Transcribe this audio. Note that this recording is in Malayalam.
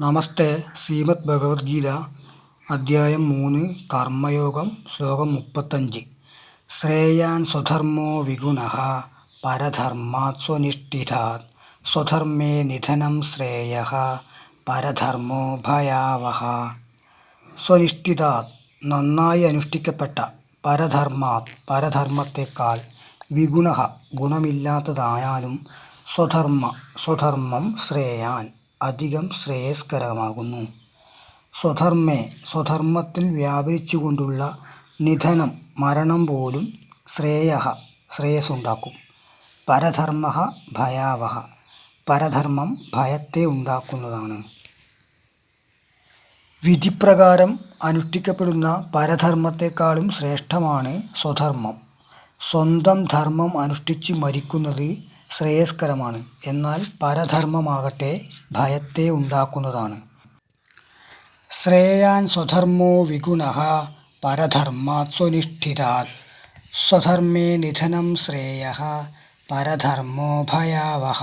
നമസ്തേ. ശ്രീമദ് ഭഗവത്ഗീത അധ്യായം 3 കർമ്മയോഗം ശ്ലോകം 35. ശ്രേയാൻ സ്വധർമ്മോ വിഗുണഃ പരധർമാത് സ്വനിഷ്ഠിതാത് സ്വധർമ്മേ നിധനം ശ്രേയഃ പരധർമ്മോ ഭയാവഹ. സ്വനിഷ്ഠിതാത് നന്നായി അനുഷ്ഠിക്കപ്പെട്ട, പരധർമാത് പരധർമ്മത്തേക്കാൾ, വിഗുണഃ ഗുണമില്ലാത്തതായാലും, സ്വധർമ്മം ശ്രേയാൻ അധികം ശ്രേയസ്കരമാകുന്നു. സ്വധർമ്മേ സ്വധർമ്മത്തിൽ വ്യാപരിച്ചുകൊണ്ടുള്ള നിധനം മരണം പോലും ശ്രേയസ്സുണ്ടാക്കും. പരധർമ്മഃ ഭയാവഹ പരധർമ്മം ഭയത്തെ ഉണ്ടാക്കുന്നതാണ്. വിധിപ്രകാരം അനുഷ്ഠിക്കപ്പെടുന്ന പരധർമ്മത്തെക്കാളും ശ്രേഷ്ഠമാണ് സ്വധർമ്മം. സ്വന്തം ധർമ്മം അനുഷ്ഠിച്ച് മരിക്കുന്നത് ശ്രേയസ്കരമാണ്. എന്നാൽ പരധർമ്മമാകട്ടെ ഭയത്തെ ഉണ്ടാക്കുന്നതാണ്. ശ്രേയാൻ സ്വധർമ്മോ വിഗുണഃ പരധർമാത് സ്വനിഷ്ഠിതാത് സ്വധർമ്മേ നിധനം ശ്രേയഃ പരധർമ്മോ ഭയാവഹ.